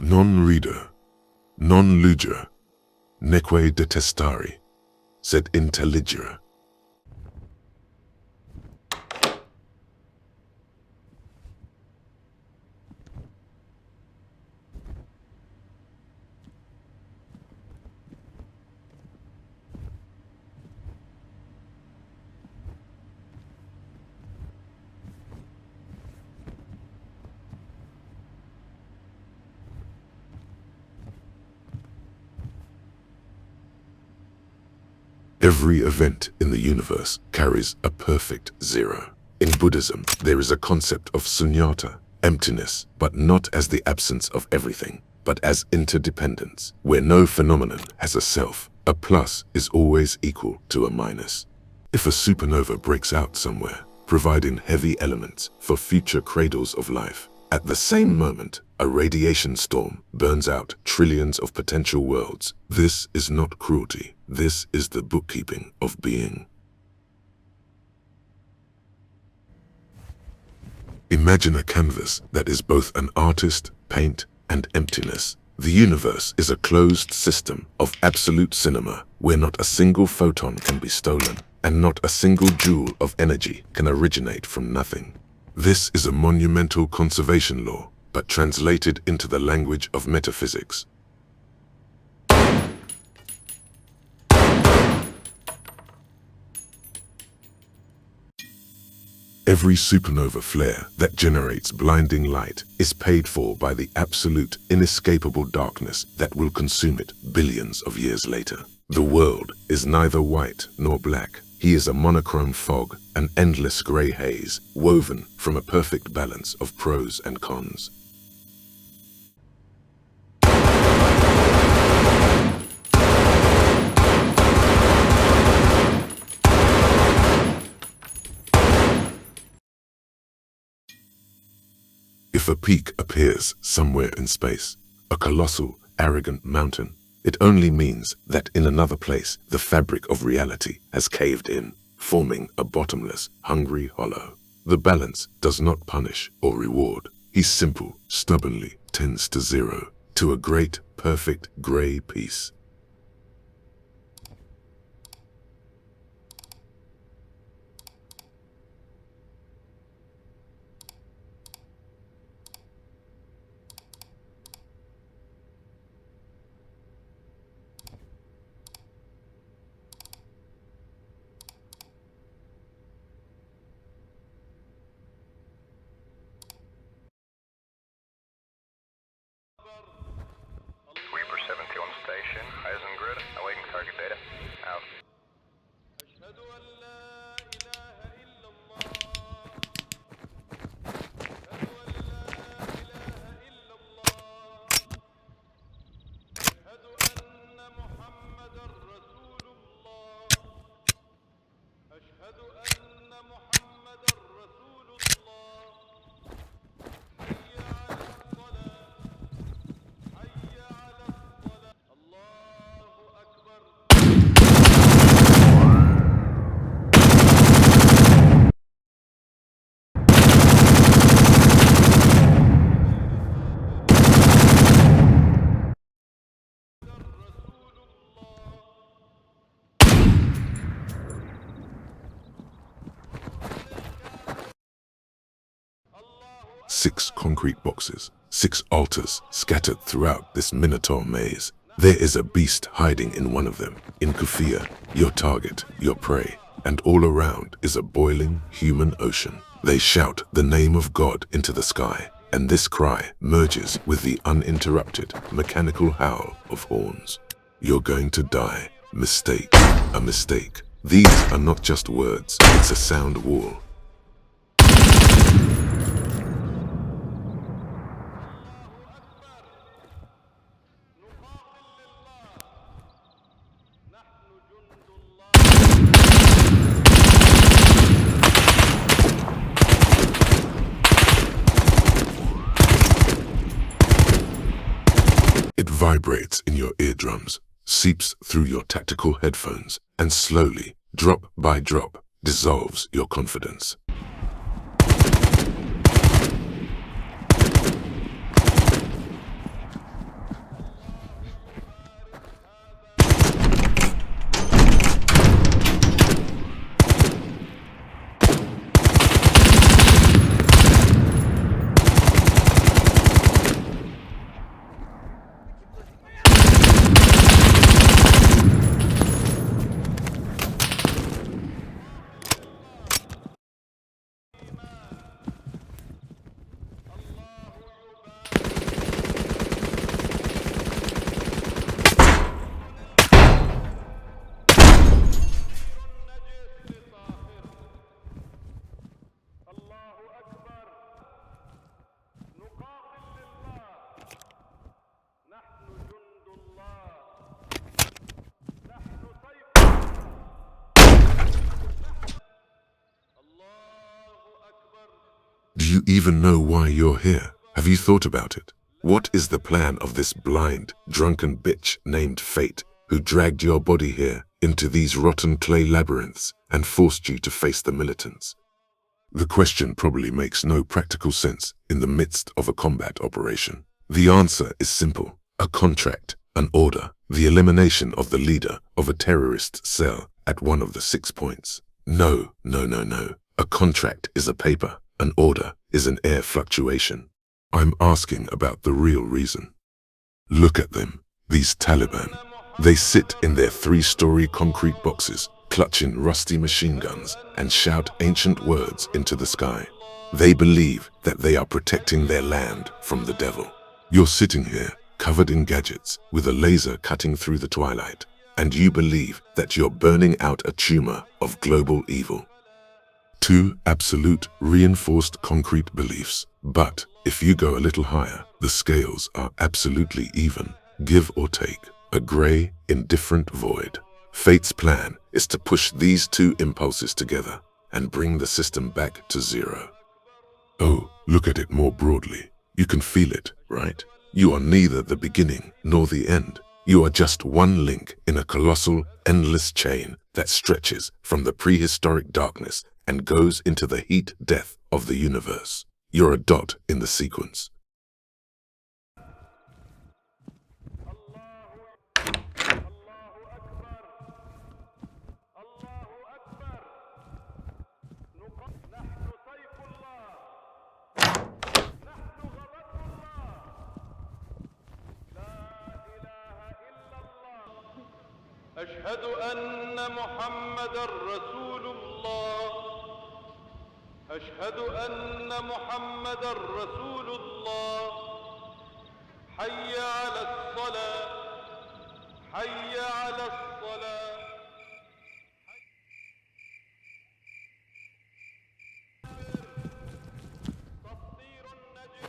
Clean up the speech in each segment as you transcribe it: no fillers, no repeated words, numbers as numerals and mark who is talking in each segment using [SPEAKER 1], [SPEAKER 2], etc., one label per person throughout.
[SPEAKER 1] Non reader, non luger, neque detestari, sed intelligere. Every event in the universe carries a perfect zero. In Buddhism, there is a concept of sunyata, emptiness, but not as the absence of everything, but as interdependence, where no phenomenon has a self. A plus is always equal to a minus. If a supernova breaks out somewhere, providing heavy elements for future cradles of life, at the same moment, a radiation storm burns out trillions of potential worlds. This is not cruelty. This is the bookkeeping of being. Imagine a canvas that is both an artist, paint, and emptiness. The universe is a closed system of absolute cinema, where not a single photon can be stolen, and not a single joule of energy can originate from nothing. This is a monumental conservation law, but translated into the language of metaphysics. Every supernova flare that generates blinding light is paid for by the absolute, inescapable darkness that will consume it billions of years later. The world is neither white nor black. He is a monochrome fog, an endless gray haze, woven from a perfect balance of pros and cons. If a peak appears somewhere in space, a colossal, arrogant mountain, it only means that in another place the fabric of reality has caved in, forming a bottomless, hungry hollow. The balance does not punish or reward. He simply, stubbornly tends to zero, to a great, perfect gray piece.
[SPEAKER 2] Reaper 70 on station. Horizon grid. Awaiting target data. Out.
[SPEAKER 1] Six concrete boxes, 6 altars scattered throughout this minotaur maze. There is a beast hiding in one of them, in Kufia, your target, your prey, and all around is a boiling human ocean. They shout the name of God into the sky, and this cry merges with the uninterrupted, mechanical howl of horns. You're going to die. Mistake. A mistake. These are not just words, it's a sound wall. It vibrates in your eardrums, seeps through your tactical headphones, and slowly, drop by drop, dissolves your confidence. you even know why you're here? Have you thought about it? What is the plan of this blind, drunken bitch named Fate who dragged your body here into these rotten clay labyrinths and forced you to face the militants? The question probably makes no practical sense in the midst of a combat operation. The answer is simple: a contract, an order, the elimination of the leader of a terrorist cell at one of the 6 points. No. A contract is a paper, an order is an air fluctuation. I'm asking about the real reason. Look at them, these Taliban. They sit in their 3-story concrete boxes, clutching rusty machine guns, and shout ancient words into the sky. They believe that they are protecting their land from the devil. You're sitting here, covered in gadgets, with a laser cutting through the twilight, and you believe that you're burning out a tumor of global evil. 2 absolute reinforced concrete beliefs. But if you go a little higher, the scales are absolutely even, give or take, a gray, indifferent void. Fate's plan is to push these 2 impulses together and bring the system back to 0. Oh, look at it more broadly. You can feel it, right? You are neither the beginning nor the end. You are just one link in a colossal, endless chain that stretches from the prehistoric darkness and goes into the heat death of the universe. You're a dot in the sequence.
[SPEAKER 3] أشهد أن محمدًا رسول الله. أشهد أن محمدًا رسول الله. حي على الصلاة. حي على الصلاة. تطير النجم.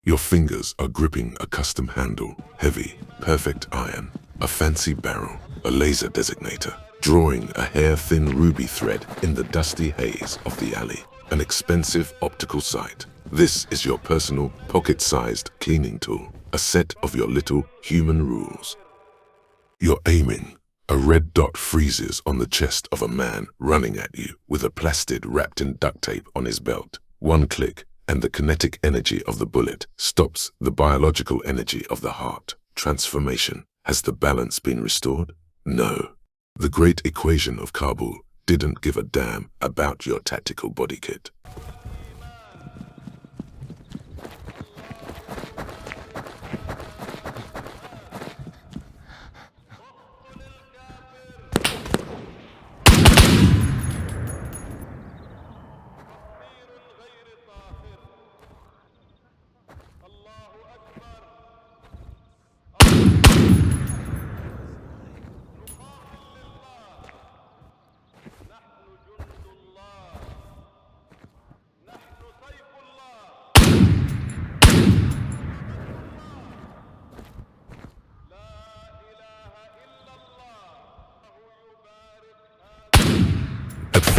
[SPEAKER 1] Your fingers are gripping a custom handle, heavy, perfect iron, a fancy barrel, a laser designator, drawing a hair-thin ruby thread in the dusty haze of the alley, an expensive optical sight. This is your personal, pocket-sized cleaning tool, a set of your little human rules. You're aiming. A red dot freezes on the chest of a man running at you with a plastid wrapped in duct tape on his belt. One click, and the kinetic energy of the bullet stops the biological energy of the heart. Transformation. Has the balance been restored? No. The great equation of Kabul didn't give a damn about your tactical body kit.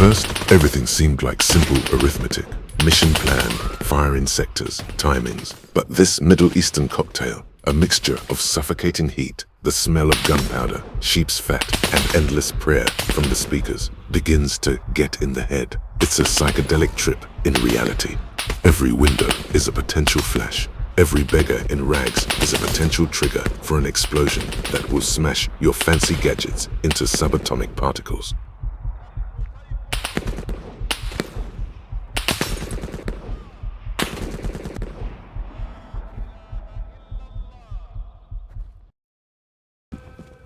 [SPEAKER 1] first, everything seemed like simple arithmetic. Mission plan, firing sectors, timings. But this Middle Eastern cocktail, a mixture of suffocating heat, the smell of gunpowder, sheep's fat, and endless prayer from the speakers, begins to get in the head. It's a psychedelic trip in reality. Every window is a potential flash. Every beggar in rags is a potential trigger for an explosion that will smash your fancy gadgets into subatomic particles.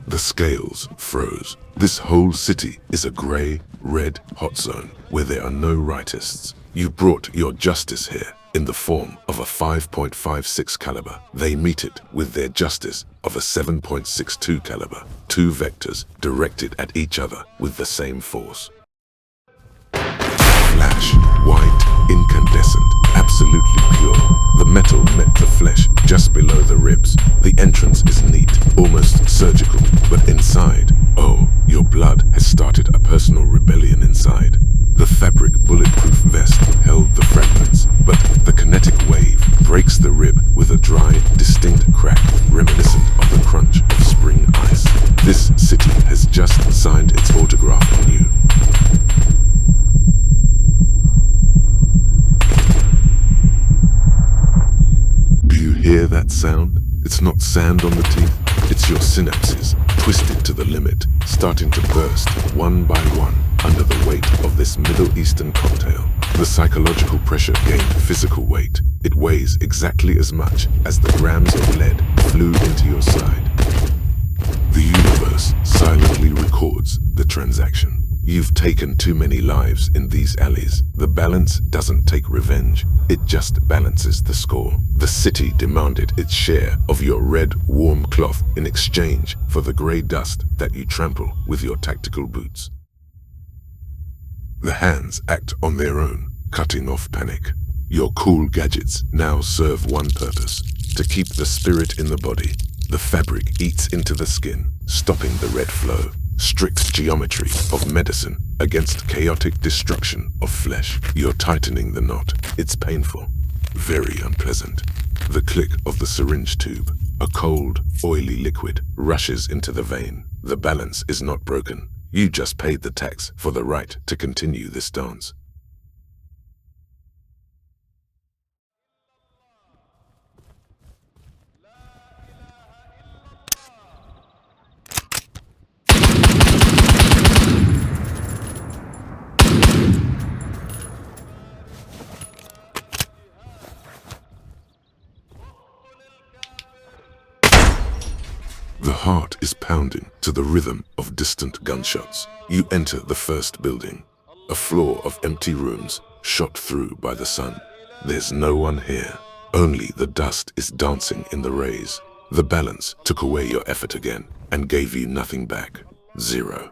[SPEAKER 1] The scales froze. This whole city is a grey, red hot zone where there are no rightists. You brought your justice here in the form of a 5.56 caliber. They meet it with their justice of a 7.62 caliber. Two vectors directed at each other with the same force. Flash, white, incandescent, absolutely pure. The metal met the flesh just below the ribs. The entrance is neat, almost surgical, but inside, oh, your blood has started a personal rebellion inside. The fabric bulletproof vest held the fragments, but the kinetic wave breaks the rib with a dry, distinct crack reminiscent of the crunch of spring ice. This city has just signed its autograph on you. Do you hear that sound? It's not sand on the teeth, it's your synapses, twisted to the limit, starting to burst one by one under the weight of this Middle Eastern cocktail. The psychological pressure gained physical weight. It weighs exactly as much as the grams of lead flew into your side. The universe silently records the transaction. You've taken too many lives in these alleys. The balance doesn't take revenge, it just balances the score. The city demanded its share of your red, warm cloth in exchange for the grey dust that you trample with your tactical boots. The hands act on their own, cutting off panic. Your cool gadgets now serve one purpose: to keep the spirit in the body. The fabric eats into the skin, stopping the red flow. Strict geometry of medicine against chaotic destruction of flesh. You're tightening the knot. It's painful, very unpleasant. The click of the syringe tube, a cold, oily liquid, rushes into the vein. The balance is not broken. You just paid the tax for the right to continue this dance. The heart is pounding to the rhythm of distant gunshots. You enter the first building, a floor of empty rooms shot through by the sun. There's no one here. Only the dust is dancing in the rays. The balance took away your effort again and gave you nothing back. Zero.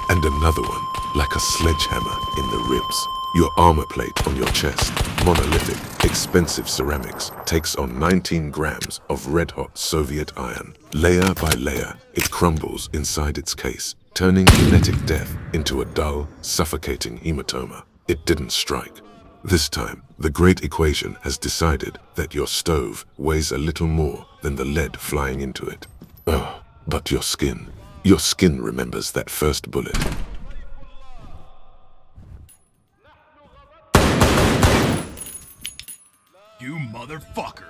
[SPEAKER 1] And another one, like a sledgehammer in the ribs. Your armor plate on your chest, monolithic, expensive ceramics, takes on 19 grams of red-hot Soviet iron. Layer by layer, it crumbles inside its case, turning kinetic death into a dull, suffocating hematoma. It didn't strike. This time, The great equation has decided that your stove weighs a little more than the lead flying into it. Oh, but your skin remembers that first bullet.
[SPEAKER 4] You motherfucker!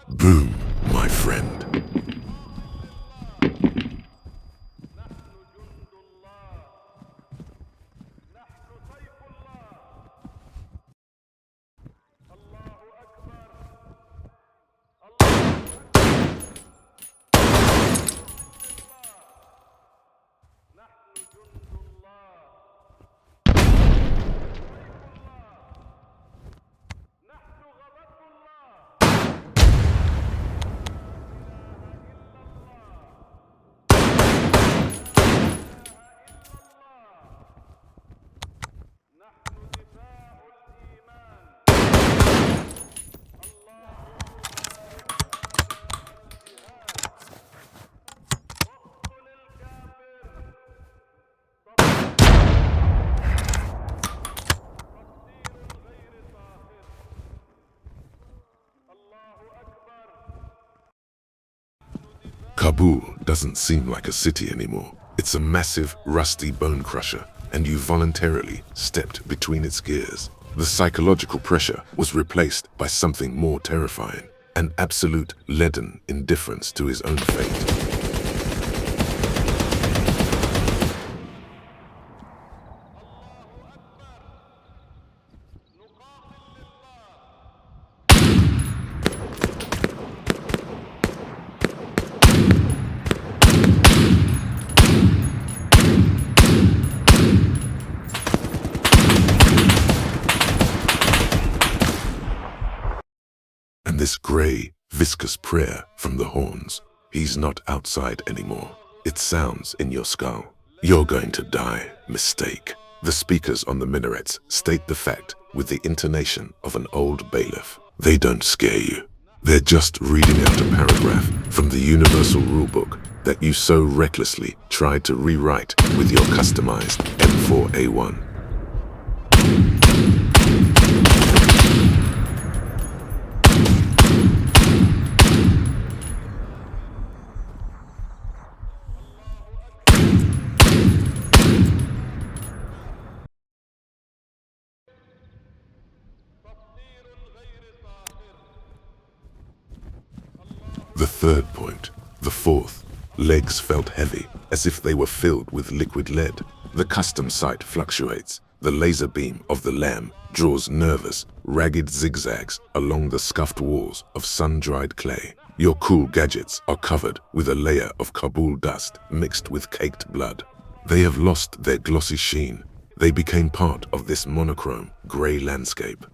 [SPEAKER 1] Boom, my friend. Kabul doesn't seem like a city anymore. It's a massive, rusty bone crusher, and you voluntarily stepped between its gears. The psychological pressure was replaced by something more terrifying, an absolute leaden indifference to his own fate. And this grey, viscous prayer from the horns, he's not outside anymore. It sounds in your skull. You're going to die, mistake. The speakers on the minarets state the fact with the intonation of an old bailiff. They don't scare you. They're just reading out a paragraph from the universal rulebook that you so recklessly tried to rewrite with your customized M4A1. The third point, the fourth, legs felt heavy, as if they were filled with liquid lead. The custom sight fluctuates. The laser beam of the lamb draws nervous, ragged zigzags along the scuffed walls of sun-dried clay. Your cool gadgets are covered with a layer of Kabul dust mixed with caked blood. They have lost their glossy sheen. They became part of this monochrome, grey landscape.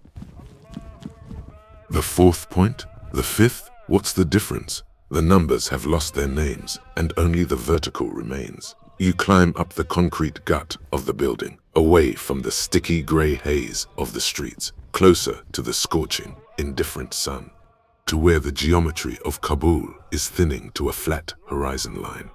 [SPEAKER 1] The fourth point, the fifth, what's the difference? The numbers have lost their names, and only the vertical remains. You climb up the concrete gut of the building, away from the sticky grey haze of the streets, closer to the scorching, indifferent sun, to where the geometry of Kabul is thinning to a flat horizon line.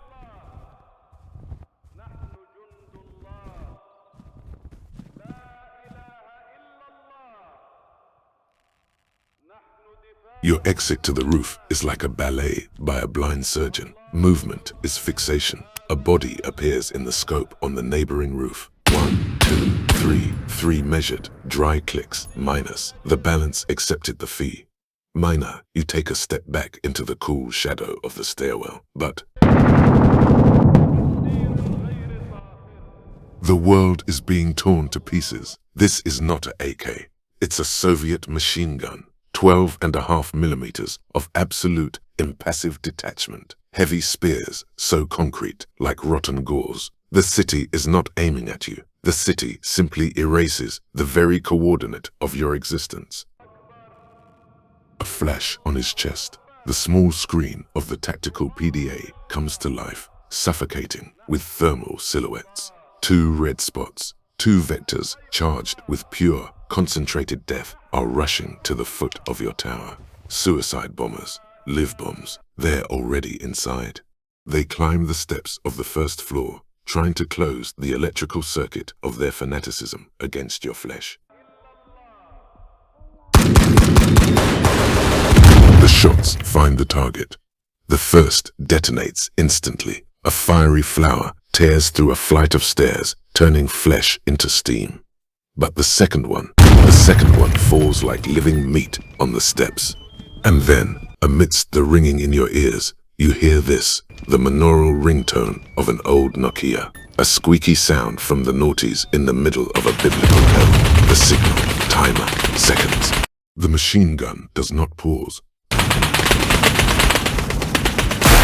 [SPEAKER 1] Your exit to the roof is like a ballet by a blind surgeon. Movement is fixation. A body appears in the scope on the neighboring roof. 1, 2, 3, 3 measured, dry clicks, minus. The balance accepted the fee. Minor, you take a step back into the cool shadow of the stairwell, but the world is being torn to pieces. This is not an AK. It's a Soviet machine gun. 12.5 millimeters of absolute impassive detachment. Heavy spears, so concrete, like rotten gauze. The city is not aiming at you. The city simply erases the very coordinate of your existence. A flash on his chest. The small screen of the tactical PDA comes to life, suffocating with thermal silhouettes. 2 red spots, 2 vectors charged with pure, concentrated death are rushing to the foot of your tower. Suicide bombers, live bombs, they're already inside. They climb the steps of the first floor, trying to close the electrical circuit of their fanaticism against your flesh. The shots find the target. The first detonates instantly. A fiery flower tears through a flight of stairs, turning flesh into steam. But the second one falls like living meat on the steps. And then, amidst the ringing in your ears, you hear this, the monaural ringtone of an old Nokia. A squeaky sound from the noughties in the middle of a biblical hell. The signal, timer, seconds. The machine gun does not pause.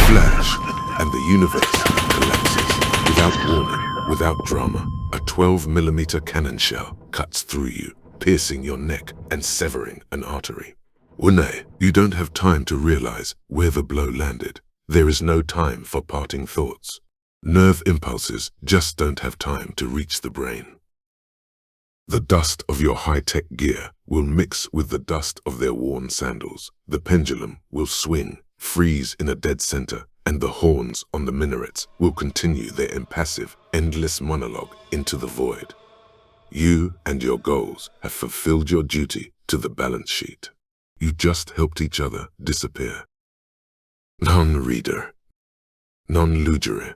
[SPEAKER 1] Flash, and the universe collapses. Without warning, without drama, a 12mm cannon shell cuts through you, piercing your neck and severing an artery. Une, you don't have time to realize where the blow landed. There is no time for parting thoughts. Nerve impulses just don't have time to reach the brain. The dust of your high-tech gear will mix with the dust of their worn sandals. The pendulum will swing, freeze in a dead center, and the horns on the minarets will continue their impassive, endless monologue into the void. You and your goals have fulfilled your duty to the balance sheet. You just helped each other disappear. Non-reader, non-lugere.